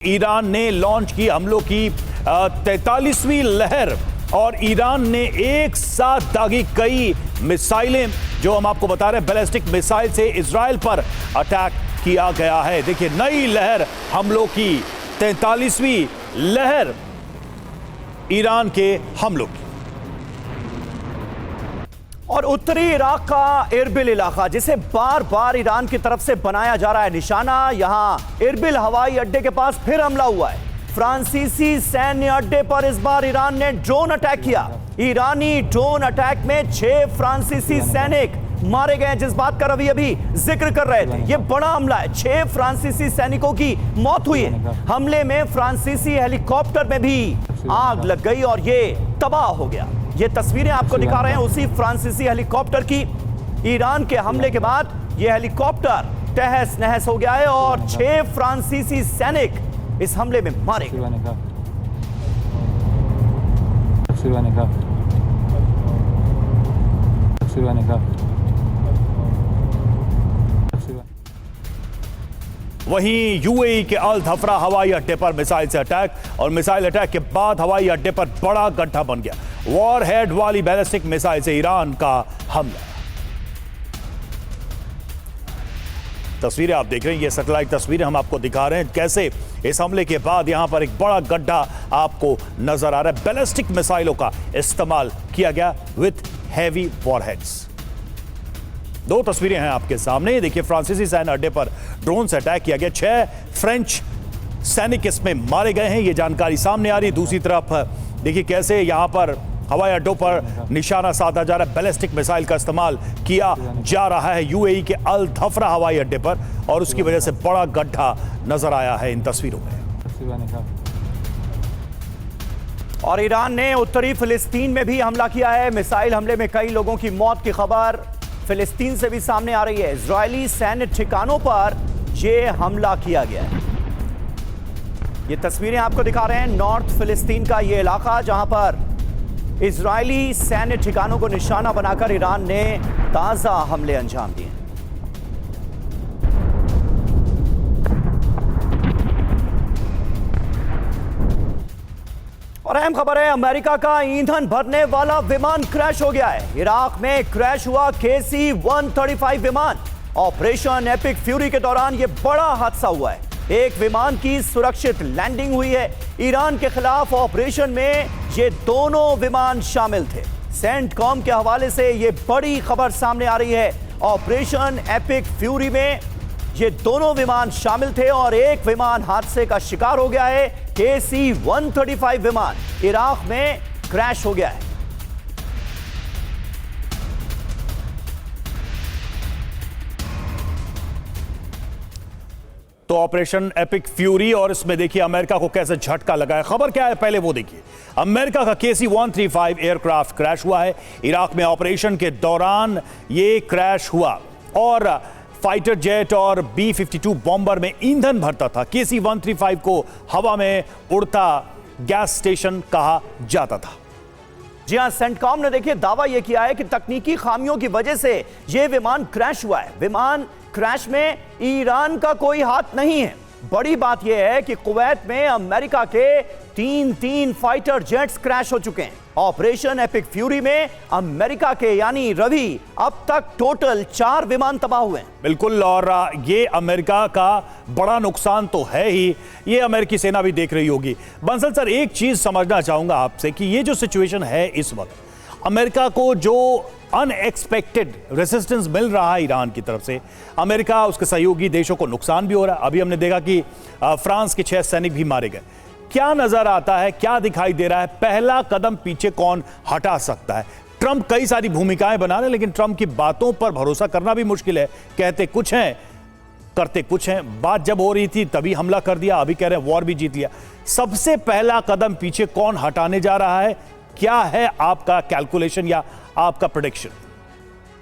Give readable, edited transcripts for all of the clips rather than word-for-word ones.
Iran ने launch की हमलों की 43वीं लहर और ईरान ने एक साथ दागी कई मिसाइलें, जो हम आपको बता रहे हैं बैलिस्टिक मिसाइल से इजराइल पर अटैक किया गया है। देखिए नई लहर हमलों की, 43वीं लहर ईरान के हमलों की। और उत्तरी इराक का इरबिल इलाका जिसे बार बार ईरान की तरफ से बनाया जा रहा है निशाना, यहां इरबिल हवाई अड्डे के पास फिर हमला हुआ है। फ्रांसीसी सैन्य अड्डे पर इस बार ईरान ने ड्रोन अटैक किया। ईरानी ड्रोन अटैक में 6 फ्रांसीसी सैनिक मारे गए, जिस बात का रवि अभी जिक्र कर रहे थे। यह बड़ा हमला है, 6 फ्रांसीसी सैनिकों की मौत हुई है। हमले में फ्रांसीसी हेलीकॉप्टर में भी आग लग गई और यह तबाह हो गया। ये तस्वीरें आपको दिखा रहे हैं उसी फ्रांसीसी हेलीकॉप्टर की। ईरान के हमले के बाद यह हेलीकॉप्टर तहस नहस हो गया है और 6 फ्रांसीसी सैनिक इस हमले में मारे गए। वहीं यूएई के अल धफरा हवाई अड्डे पर मिसाइल से अटैक और मिसाइल अटैक के बाद हवाई अड्डे पर बड़ा गड्ढा बन गया। वॉर हेड वाली बैलिस्टिक मिसाइल से ईरान का हमला। तस्वीरें आप देख रहे हैं, ये सैटेलाइट तस्वीरें हम आपको दिखा रहे हैं कैसे इस हमले के बाद यहां पर एक बड़ा गड्ढा आपको नजर आ रहा है। बैलिस्टिक मिसाइलों का इस्तेमाल किया गया विथ हैवी वॉरहेड्स। 2 तस्वीरें हैं आपके सामने। देखिए फ्रांसीसी सैन्य अड्डे पर ड्रोन से अटैक किया गया, 6 फ्रेंच सैनिक इसमें मारे गए हैं, ये जानकारी सामने आ रही है। दूसरी तरफ देखिए कैसे यहां पर हवाई अड्डों पर निशाना साधा जा रहा है। बैलिस्टिक मिसाइल का इस्तेमाल किया जा रहा है यूएई के अल धफरा हवाई अड्डे पर और उसकी वजह से बड़ा गड्ढा नजर आया है इन तस्वीरों में। और ईरान ने उत्तरी फिलिस्तीन में भी हमला किया है। मिसाइल हमले में कई लोगों की मौत की खबर फिलिस्तीन से भी सामने आ रही है। इजरायली सैन्य ठिकानों पर यह हमला किया गया है। ये तस्वीरें आपको दिखा रहे हैं नॉर्थ फिलिस्तीन का ये इलाका, जहां पर इजरायली सैन्य ठिकानों को निशाना बनाकर ईरान ने ताजा हमले अंजाम दिए। और अहम खबर है, अमेरिका का ईंधन भरने वाला विमान क्रैश हो गया है। इराक में क्रैश हुआ KC-135 विमान। ऑपरेशन एपिक फ्यूरी के दौरान यह बड़ा हादसा हुआ है। एक विमान की सुरक्षित लैंडिंग हुई है। ईरान के खिलाफ ऑपरेशन में ये दोनों विमान शामिल थे। सेंटकॉम के हवाले से ये बड़ी खबर सामने आ रही है। ऑपरेशन एपिक फ्यूरी में ये दोनों विमान शामिल थे और एक विमान हादसे का शिकार हो गया है। KC-135 विमान इराक में क्रैश हो गया है। तो ऑपरेशन एपिक फ्यूरी और इसमें देखिए अमेरिका को कैसे झटका लगा है। खबर क्या है पहले वो देखिए। अमेरिका का KC-135 एयरक्राफ्ट क्रैश हुआ है। इराक में ऑपरेशन के दौरान ये क्रैश हुआ और फाइटर जेट और B-52 बॉम्बर में ईंधन भरता था। KC-135 को हवा में उड़ता गैस स्टेशन कहा जाता था। जी हां, सेंटकॉम ने देखिए दावा यह किया है कि तकनीकी खामियों की वजह से यह विमान क्रैश हुआ है। विमान क्रैश में ईरान का कोई हाथ नहीं है। बड़ी बात यह है कि कुवैत में अमेरिका के 3 फाइटर जेट्स क्रैश हो चुके हैं। ऑपरेशन एपिक फ्यूरी में अमेरिका के यानी रवि अब तक टोटल 4 विमान तबाह हुए हैं। बिल्कुल, और ये अमेरिका का बड़ा नुकसान तो है ही, ये अमेरिकी सेना भी देख रही होगी। बंसल सर, एक चीज समझना चाहूंगा आपसे कि ये जो सिचुएशन है इस वक्त, अमेरिका को जो अनएक्सपेक्टेड रेसिस्टेंस मिल रहा है ईरान की तरफ से, अमेरिका उसके सहयोगी देशों को नुकसान भी हो रहा है। अभी हमने देखा कि फ्रांस के 6 सैनिक भी मारे गए। क्या नजर आता है, क्या दिखाई दे रहा है, पहला कदम पीछे कौन हटा सकता है? ट्रंप कई सारी भूमिकाएं बना रहे हैं, लेकिन ट्रंप की बातों पर भरोसा करना भी मुश्किल है। कहते कुछ हैं, करते कुछ हैं। बात जब हो रही थी तभी हमला कर दिया, अभी कह रहे हैं वॉर भी जीत लिया। सबसे पहला कदम पीछे कौन हटाने जा रहा है? क्या है आपका कैलकुलेशन या आपका प्रेडिक्शन?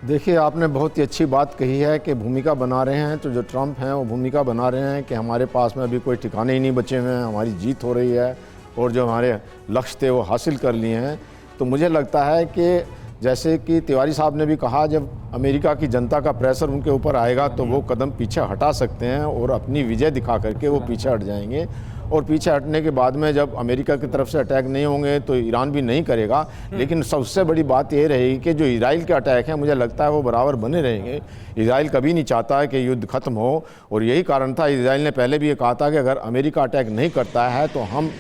देखिए, आपने बहुत ही अच्छी बात कही है कि भूमिका बना रहे हैं। तो जो ट्रंप हैं वो भूमिका बना रहे हैं कि हमारे पास में अभी कोई ठिकाने ही नहीं बचे हुए हैं, हमारी जीत हो रही है और जो हमारे लक्ष्य थे वो हासिल कर लिए हैं। तो मुझे लगता है कि जैसे कि तिवारी साहब ने भी कहा, जब अमेरिका की जनता का प्रेशर उनके ऊपर आएगा तो वो कदम पीछे हटा सकते हैं और अपनी विजय दिखा करके वो पीछे हट जाएंगे। और पीछे हटने के बाद में जब अमेरिका की तरफ से अटैक नहीं होंगे तो ईरान भी नहीं करेगा। लेकिन सबसे बड़ी बात ये रहेगी कि जो इजराइल के अटैक हैं, मुझे लगता है वो बराबर बने रहेंगे। इजराइल कभी नहीं चाहता है कि युद्ध खत्म हो, और यही कारण था, इजराइल ने पहले भी ये कहा था कि अगर अमेरिका अटैक नहीं करता है तो हम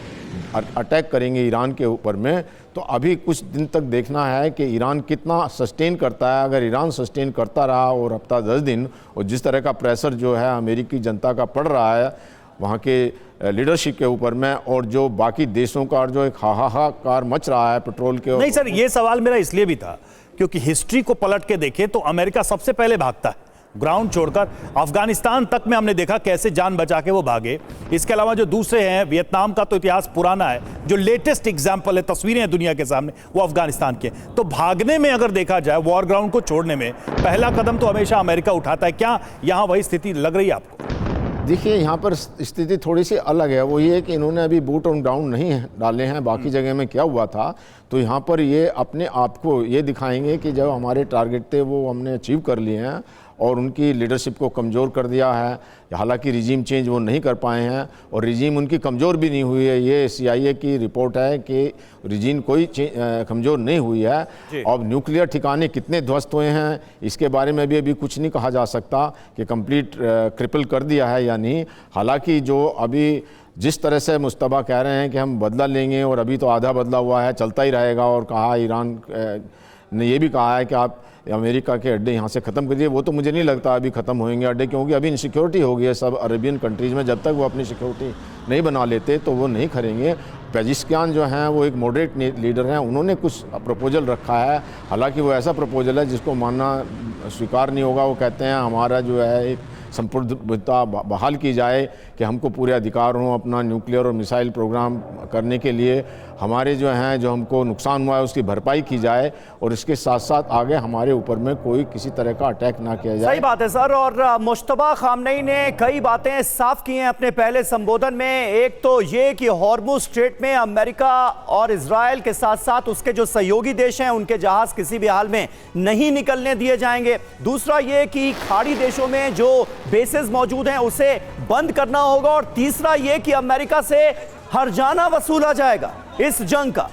अटैक करेंगे ईरान के ऊपर में। तो अभी कुछ दिन तक देखना है कि ईरान कितना सस्टेन करता है। अगर ईरान सस्टेन करता रहा और हफ्ता 10 दिन, और जिस तरह का प्रेशर जो है अमेरिकी जनता का पड़ रहा है वहाँ के लीडरशिप के ऊपर में, और जो बाकी देशों का जो एक हाहाकार मच रहा है पेट्रोल के। नहीं सर, ये सवाल मेरा इसलिए भी था क्योंकि हिस्ट्री को पलट के देखें तो अमेरिका सबसे पहले भागता है ग्राउंड छोड़कर। अफगानिस्तान तक में हमने देखा कैसे जान बचा के वो भागे। इसके अलावा जो दूसरे हैं, वियतनाम का तो इतिहास पुराना है, जो लेटेस्ट एग्जांपल है, तस्वीरें हैं दुनिया के सामने, वो अफगानिस्तान के। तो भागने में अगर देखा जाए, वॉर ग्राउंड को छोड़ने में पहला कदम तो हमेशा अमेरिका उठाता है। क्या यहाँ वही स्थिति लग रही है आपको? देखिए, यहाँ पर स्थिति थोड़ी सी अलग है। वो ये कि इन्होंने अभी बूट ऑन ग्राउंड नहीं डाले हैं। बाकी जगह में क्या हुआ था, तो यहाँ पर ये अपने आप को ये दिखाएंगे कि जब हमारे टारगेट थे वो हमने अचीव कर लिए हैं, और उनकी लीडरशिप को कमज़ोर कर दिया है। हालांकि रिजीम चेंज वो नहीं कर पाए हैं, और रिजीम उनकी कमज़ोर भी नहीं हुई है। ये CIA की रिपोर्ट है कि रिजीम कोई कमज़ोर नहीं हुई है। अब न्यूक्लियर ठिकाने कितने ध्वस्त हुए हैं इसके बारे में भी अभी कुछ नहीं कहा जा सकता कि कंप्लीट क्रिपल कर दिया है या नहीं। हालांकि जो अभी जिस तरह से मुस्तबा कह रहे हैं कि हम बदला लेंगे, और अभी तो आधा बदला हुआ है, चलता ही रहेगा, और कहा ईरान ने ये भी कहा है कि आप अमेरिका के अड्डे यहाँ से ख़त्म करिए। वो तो मुझे नहीं लगता अभी ख़त्म होंगे अड्डे, क्योंकि अभी इनसिक्योरिटी हो गई है सब अरेबियन कंट्रीज़ में। जब तक वो अपनी सिक्योरिटी नहीं बना लेते तो वो नहीं करेंगे। पेजिशकियान जो हैं वो एक मॉडरेट लीडर हैं, उन्होंने कुछ प्रपोजल रखा है। हालांकि वो ऐसा प्रपोजल है जिसको मानना स्वीकार नहीं होगा। वो कहते हैं हमारा जो है एक संप्रभुता बहाल की जाए, कि हमको पूरे अधिकार हों अपना न्यूक्लियर और मिसाइल प्रोग्राम करने के लिए। हमारे जो हैं, जो हमको नुकसान हुआ है उसकी भरपाई की जाए, और इसके साथ साथ आगे हमारे ऊपर में कोई किसी तरह का अटैक ना किया जाए। सही बात है सर। और मुश्तबा खामनेई ने कई बातें साफ की हैं अपने पहले संबोधन में। एक तो ये कि हॉर्मुज़ स्ट्रेट में अमेरिका और इजराइल के साथ साथ उसके जो सहयोगी देश हैं उनके जहाज किसी भी हाल में नहीं निकलने दिए जाएंगे। दूसरा ये कि खाड़ी देशों में जो बेसेस मौजूद हैं उसे बंद करना होगा। और तीसरा ये कि अमेरिका से हर्जाना वसूला जाएगा इस जंग का।